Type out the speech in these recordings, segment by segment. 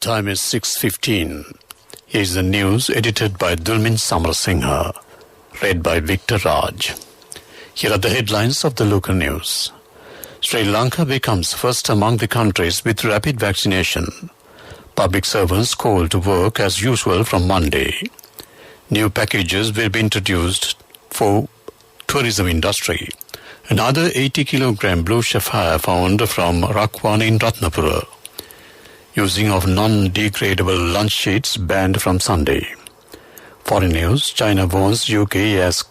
time is 6:15. Here's the news edited by Dulmin Samarasingha, read by Victor Raj. Here are the headlines of the local news. Sri Lanka becomes first among the countries with rapid vaccination. Public servants called to work as usual from Monday. New packages will be introduced for tourism industry. Another 80-kilogram blue sapphire found from Rakwan in Ratnapura. Using of non-degradable lunch sheets banned from Sunday. Foreign news, China warns UK as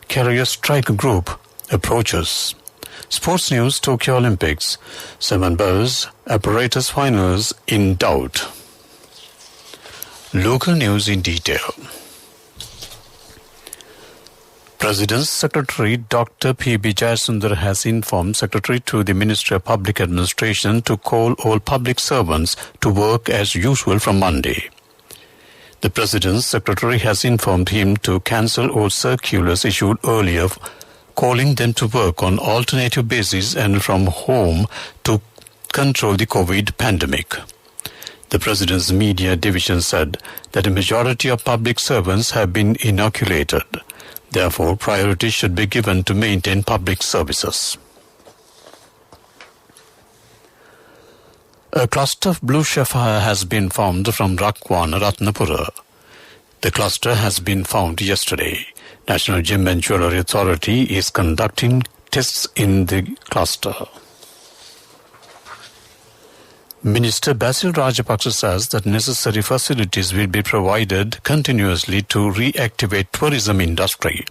carrier strike group approaches. Sports news, Tokyo Olympics. 7 Bells apparatus finals in doubt. Local news in detail. President's Secretary Dr. P.B. Jayasundar has informed Secretary to the Ministry of Public Administration to call all public servants to work as usual from Monday. The President's Secretary has informed him to cancel all circulars issued earlier, calling them to work on alternative basis and from home to control the COVID pandemic. The President's Media Division said that a majority of public servants have been inoculated. Therefore, priority should be given to maintain public services. A cluster of blue sapphire has been found from Rakwan, Ratnapura. The cluster has been found yesterday. National Gem and Jewellery Authority is conducting tests in the cluster. Minister Basil Rajapaksa says that necessary facilities will be provided continuously to reactivate tourism industry.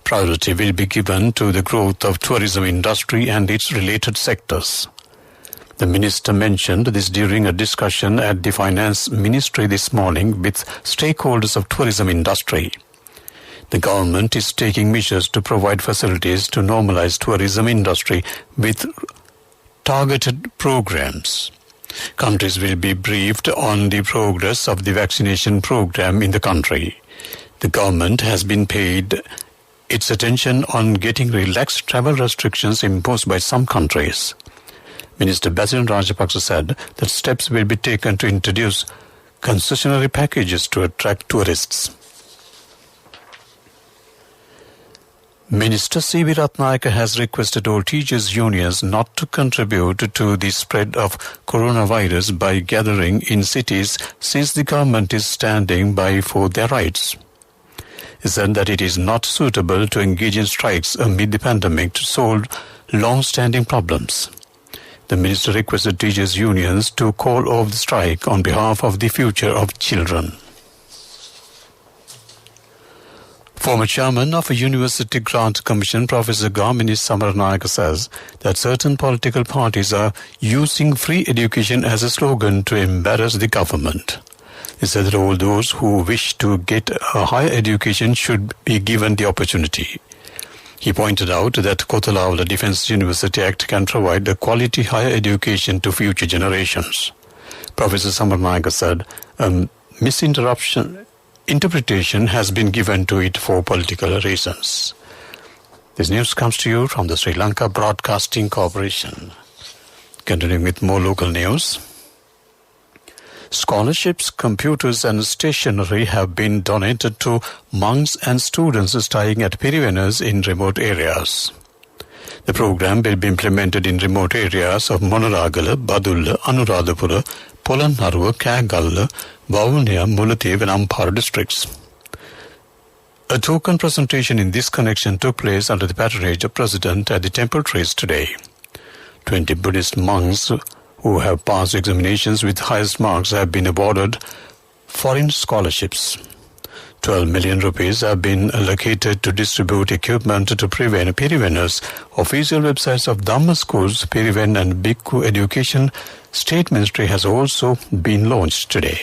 Priority will be given to the growth of tourism industry and its related sectors. The minister mentioned this during a discussion at the Finance Ministry this morning with stakeholders of tourism industry. The government is taking measures to provide facilities to normalize tourism industry with targeted programs. Countries will be briefed on the progress of the vaccination program in the country. The government has been paid its attention on getting relaxed travel restrictions imposed by some countries. Minister Basil Rajapaksa said that steps will be taken to introduce concessionary packages to attract tourists. Minister C.V. Ratnayaka has requested all teachers' unions not to contribute to the spread of coronavirus by gathering in cities since the government is standing by for their rights. He said that it is not suitable to engage in strikes amid the pandemic to solve long-standing problems. The minister requested teachers' unions to call off the strike on behalf of the future of children. Former chairman of a University Grant Commission, Professor Gamini Samaranayaka, says that certain political parties are using free education as a slogan to embarrass the government. He said that all those who wish to get a higher education should be given the opportunity. He pointed out that Kotalawala Defence University Act can provide a quality higher education to future generations. Professor Samaranayaka said interpretation has been given to it for political reasons. This news comes to you from the Sri Lanka Broadcasting Corporation. Continuing with more local news. Scholarships, computers and stationery have been donated to monks and students staying at Pirivenas in remote areas. The program will be implemented in remote areas of Monaragala, Badulla, Anuradhapura, Polanaruwa, Kagalla, Vavuniya, Mullaitivu and Ampara districts. A token presentation in this connection took place under the patronage of President at the temple trees today. 20 Buddhist monks who have passed examinations with highest marks have been awarded foreign scholarships. 12 million rupees have been allocated to distribute equipment to Pirivenas. Official websites of Dhamma schools, Piriven and Bhikkhu Education State Ministry has also been launched today.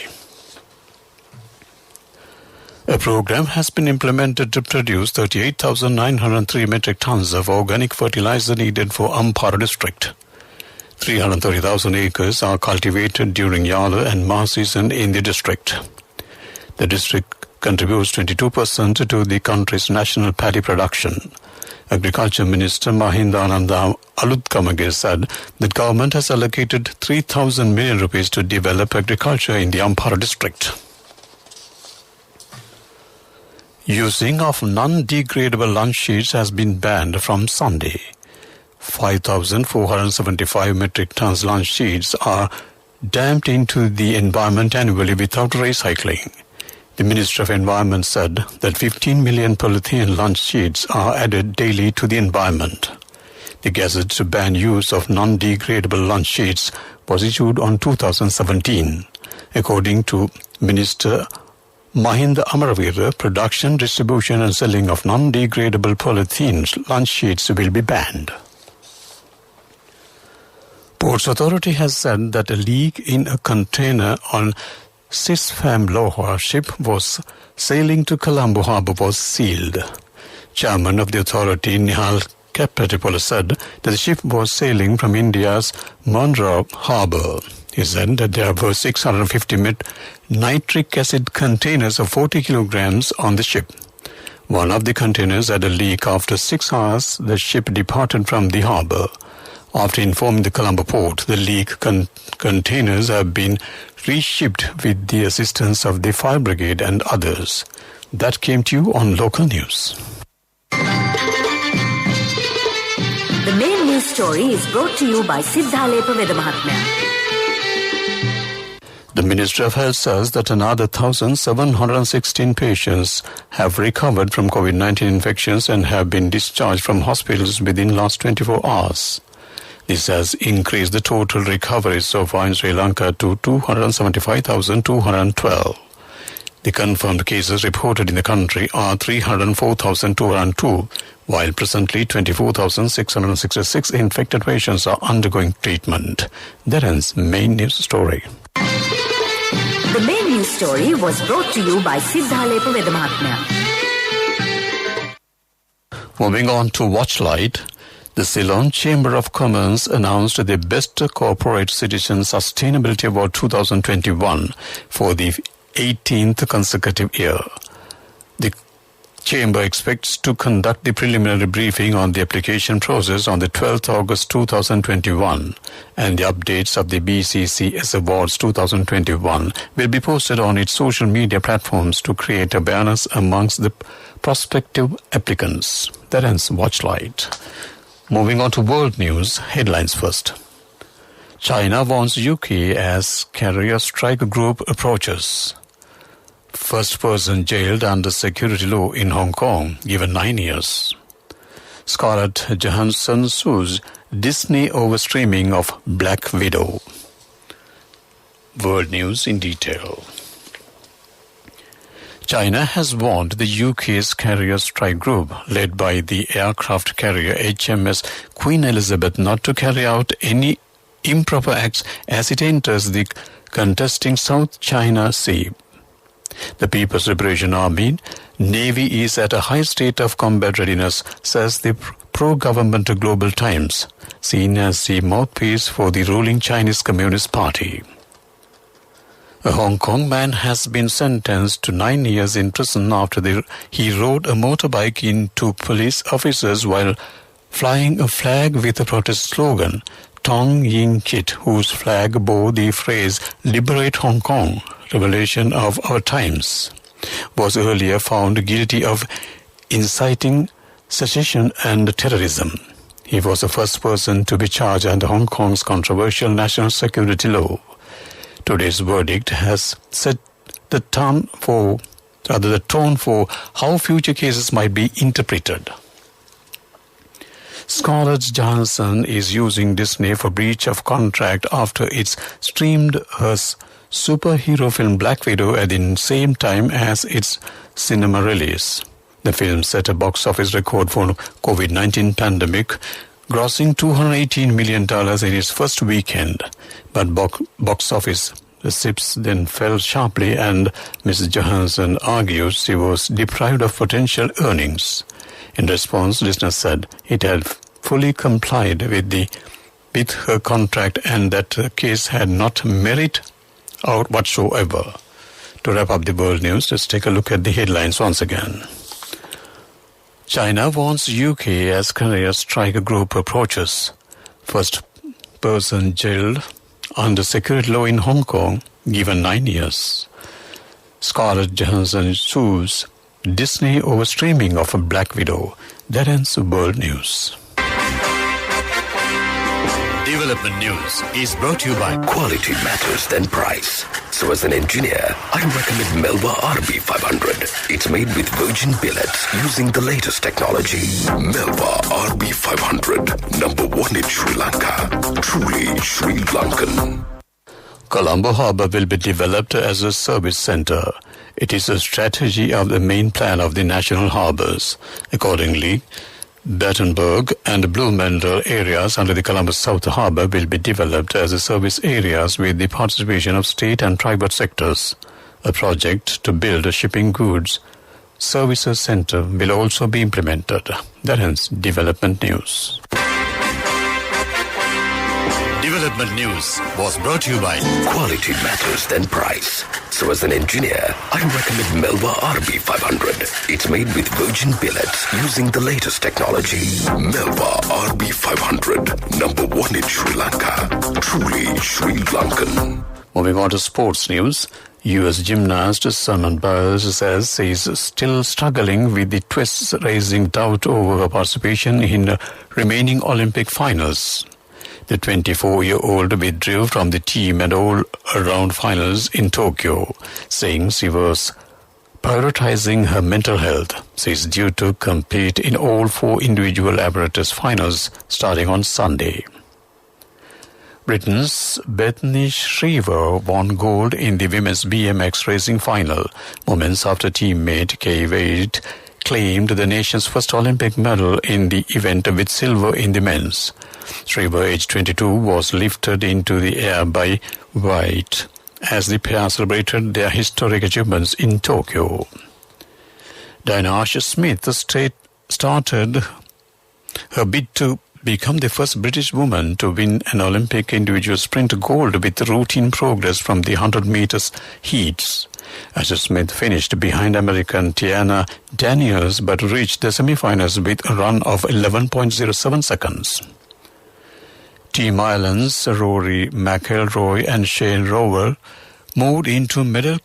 A program has been implemented to produce 38,903 metric tons of organic fertilizer needed for Ampara district. 330,000 acres are cultivated during Yala and Maha season in the district. The district contributes 22% to the country's national paddy production. Agriculture Minister Mahindananda Alut Kamagir said that government has allocated 3,000 million rupees to develop agriculture in the Ampara district. Using of non-degradable lunch sheets has been banned from Sunday. 5,475 metric tons lunch sheets are dumped into the environment annually without recycling. The Minister of Environment said that 15 million polythene lunch sheets are added daily to the environment. The gazette to ban use of non-degradable lunch sheets was issued on 2017. According to Minister Mahinda Amaraveera, production, distribution and selling of non-degradable polythene lunch sheets will be banned. Ports Authority has said that a leak in a container on Sisfam Lohar ship was sailing to Colombo harbour was sealed. Chairman of the authority, Nihal Kapatipola, said that the ship was sailing from India's Mandra harbour. He said that there were 650 nitric acid containers of 40 kilograms on the ship. One of the containers had a leak. After 6 hours, the ship departed from the harbour. After informing the Colombo port, the leak containers have been reshipped with the assistance of the fire brigade and others. That came to you on local news. The main news story is brought to you by Siddhalepa Vedamahatmya. The Ministry of Health says that another 1,716 patients have recovered from COVID-19 infections and have been discharged from hospitals within last 24 hours. This has increased the total recoveries so far in Sri Lanka to 275,212. The confirmed cases reported in the country are 304,202, while presently 24,666 infected patients are undergoing treatment. That ends main news story. The main news story was brought to you by Siddhalepa Vedamahatmya. Moving on to Watchlight, the Ceylon Chamber of Commerce announced the Best Corporate Citizen Sustainability Award 2021 for the 18th consecutive year. The Chamber expects to conduct the preliminary briefing on the application process on the 12th August 2021, and the updates of the BCCS Awards 2021 will be posted on its social media platforms to create awareness amongst the prospective applicants. That ends Watchlight. Moving on to world news, headlines first. China warns UK as carrier strike group approaches. First person jailed under security law in Hong Kong, given 9 years. Scarlett Johansson sues Disney over streaming of Black Widow. World news in detail. China has warned the UK's carrier strike group, led by the aircraft carrier HMS Queen Elizabeth, not to carry out any improper acts as it enters the contesting South China Sea. The People's Liberation Army Navy is at a high state of combat readiness, says the pro-government Global Times, seen as the mouthpiece for the ruling Chinese Communist Party. A Hong Kong man has been sentenced to 9 years in prison after he rode a motorbike into police officers while flying a flag with a protest slogan, Tong Ying Kit, whose flag bore the phrase "Liberate Hong Kong," revelation of our times, was earlier found guilty of inciting secession and terrorism. He was the first person to be charged under Hong Kong's controversial national security law. Today's verdict has set the tone for how future cases might be interpreted. Scarlett Johansson is using Disney for breach of contract after it's streamed her superhero film Black Widow at the same time as its cinema release. The film set a box office record for COVID-19 pandemic, grossing $218 million in its first weekend. But box office receipts then fell sharply, and Mrs. Johansson argues she was deprived of potential earnings. In response, Disney said it had fully complied with her contract and that the case had not merit out whatsoever. To wrap up the world news, let's take a look at the headlines once again. China warns UK as carrier strike group approaches. First person jailed under security law in Hong Kong, given 9 years. Scarlett Johansson sues Disney over streaming of a Black Widow. That ends World News. Development News is brought to you by Quality Matters Than Price. So as an engineer, I recommend Melba RB500. It's made with virgin billets using the latest technology. Melba RB500, number one in Sri Lanka. Truly Sri Lankan. Colombo Harbour will be developed as a service centre. It is a strategy of the main plan of the national harbours. Accordingly, Battenberg and Blumendal areas under the Colombo South Harbour will be developed as service areas with the participation of state and private sectors. A project to build a shipping goods services centre will also be implemented. That ends Development News. Development News was brought to you by Quality Matters Than Price. So as an engineer, I recommend Melba RB500. It's made with virgin billets using the latest technology. Melba RB500, number one in Sri Lanka. Truly Sri Lankan. Moving on to sports news. US gymnast Simone Biles says he's still struggling with the twists, raising doubt over her participation in the remaining Olympic finals. The 24-year-old withdrew from the team and all-around finals in Tokyo, saying she was prioritizing her mental health. She is due to compete in all 4 individual apparatus finals starting on Sunday. Britain's Bethany Shriver won gold in the women's BMX racing final, moments after teammate Kay Wade claimed the nation's first Olympic medal in the event with silver in the men's. Shriver, aged 22, was lifted into the air by White as the pair celebrated their historic achievements in Tokyo. Diana Asher-Smith started her bid to become the first British woman to win an Olympic individual sprint gold with routine progress from the 100 meters heats. Asher-Smith finished behind American Tiana Daniels but reached the semi-finals with a run of 11.07 seconds. Team Ireland's Rory McIlroy and Shane Rowell moved into medal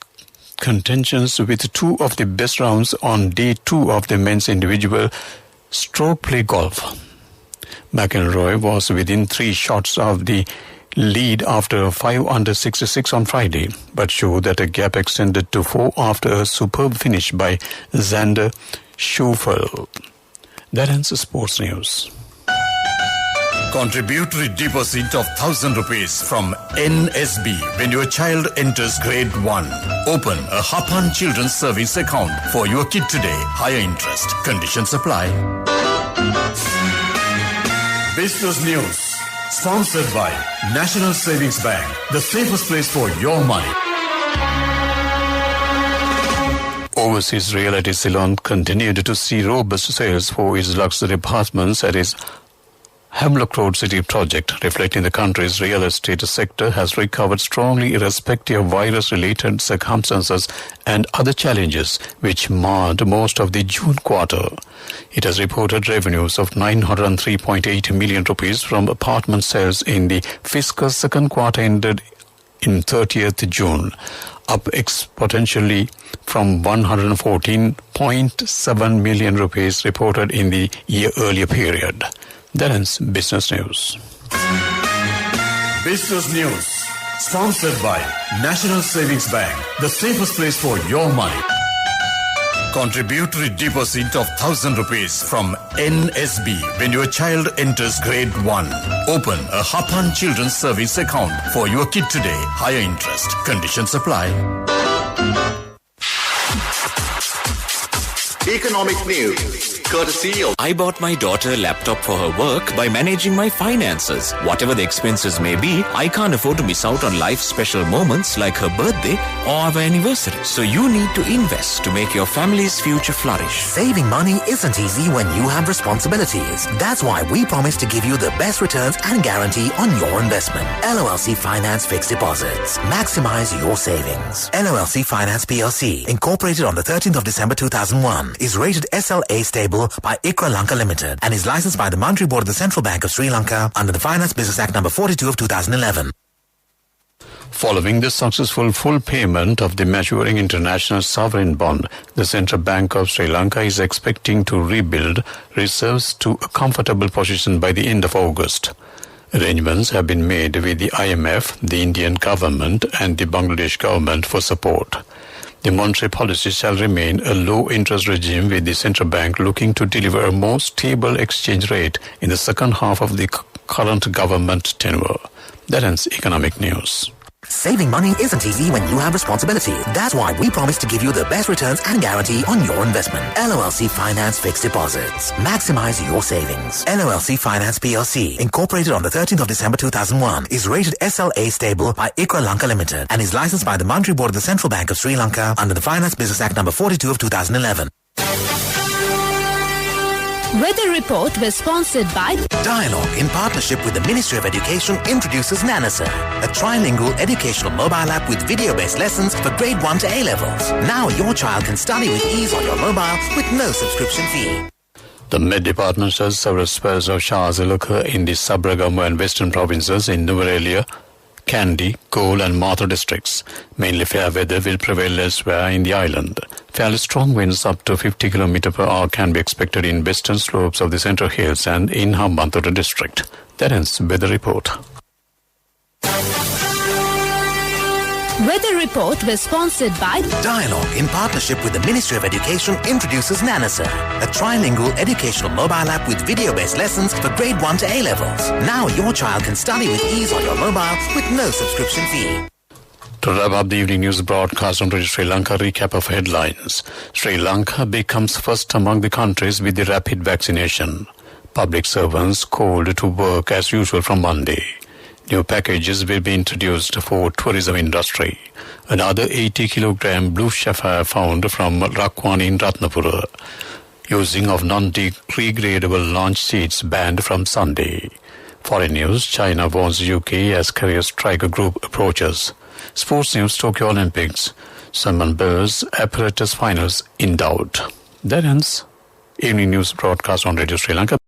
contentions with 2 of the best rounds on day 2 of the men's individual stroke play golf. McIlroy was within 3 shots of the lead after 5 under 66 on Friday, but showed that a gap extended to 4 after a superb finish by Xander Schauffele. That ends sports news. Contributory deposit of 1,000 rupees from NSB when your child enters grade 1. Open a Hapan Children's Savings account for your kid today. Higher interest. Conditions apply. Business News. Sponsored by National Savings Bank. The safest place for your money. Overseas reality salon continued to see robust sales for its luxury apartments at its Hemlock Road City project, reflecting the country's real estate sector has recovered strongly irrespective of virus-related circumstances and other challenges which marred most of the June quarter. It has reported revenues of 903.8 million rupees from apartment sales in the fiscal second quarter ended in 30th June, up exponentially from 114.7 million rupees reported in the year earlier period. That ends Business News. Business News. Sponsored by National Savings Bank. The safest place for your money. Contributory deposit of 1,000 rupees from NSB when your child enters grade 1. Open a Hapan Children's Savings account for your kid today. Higher interest. Conditions apply. Economic news. Courtesy of I bought my daughter a laptop for her work by managing my finances. Whatever the expenses may be, I can't afford to miss out on life's special moments like her birthday or our anniversary. So you need to invest to make your family's future flourish. Saving money isn't easy when you have responsibilities. That's why we promise to give you the best returns and guarantee on your investment. LOLC Finance Fixed Deposits. Maximize your savings. LOLC Finance PLC. Incorporated on the 13th of December 2001. is rated SLA stable by ICRA Lanka Limited and is licensed by the Monetary Board of the Central Bank of Sri Lanka under the Finance Business Act number 42 of 2011. Following the successful full payment of the maturing international sovereign bond, the Central Bank of Sri Lanka is expecting to rebuild reserves to a comfortable position by the end of August. Arrangements have been made with the IMF, the Indian government and the Bangladesh government for support. The monetary policy shall remain a low-interest regime, with the central bank looking to deliver a more stable exchange rate in the second half of the current government tenure. That ends economic news. Saving money isn't easy when you have responsibility. That's why we promise to give you the best returns and guarantee on your investment. LOLC Finance Fixed Deposits. Maximize your savings. LOLC Finance PLC, incorporated on the 13th of December 2001, is rated SLA stable by ICRA Lanka Limited and is licensed by the Monetary Board of the Central Bank of Sri Lanka under the Finance Business Act number 42 of 2011. Weather report was sponsored by Dialogue, in partnership with the Ministry of Education, introduces Nanasa, a trilingual educational mobile app with video-based lessons for grade 1 to A-levels. Now your child can study with ease on your mobile with no subscription fee. The Met Department says several spells of showers will occur in the Sabragama and Western provinces in Nuwara, Kandy, Galle and Matha districts. Mainly fair weather will prevail elsewhere in the island. Fairly strong winds up to 50 km per hour can be expected in western slopes of the Central Hills and in Hambantota district. That ends weather report. Weather report was sponsored by Dialogue, in partnership with the Ministry of Education, introduces Nanasa, a trilingual educational mobile app with video-based lessons for grade 1 to A-levels. Now your child can study with ease on your mobile with no subscription fee. To wrap up the evening news broadcast on Radio Sri Lanka, recap of headlines. Sri Lanka becomes first among the countries with the rapid vaccination. Public servants called to work as usual from Monday. New packages will be introduced for tourism industry. Another 80 kilogram blue sapphire found from Rakwan in Ratnapura. Using of non-degradable launch seats banned from Sunday. Foreign news, China warns UK as Korea striker group approaches. Sports news, Tokyo Olympics. Salman Bill's apparatus finals in doubt. That ends evening news broadcast on Radio Sri Lanka.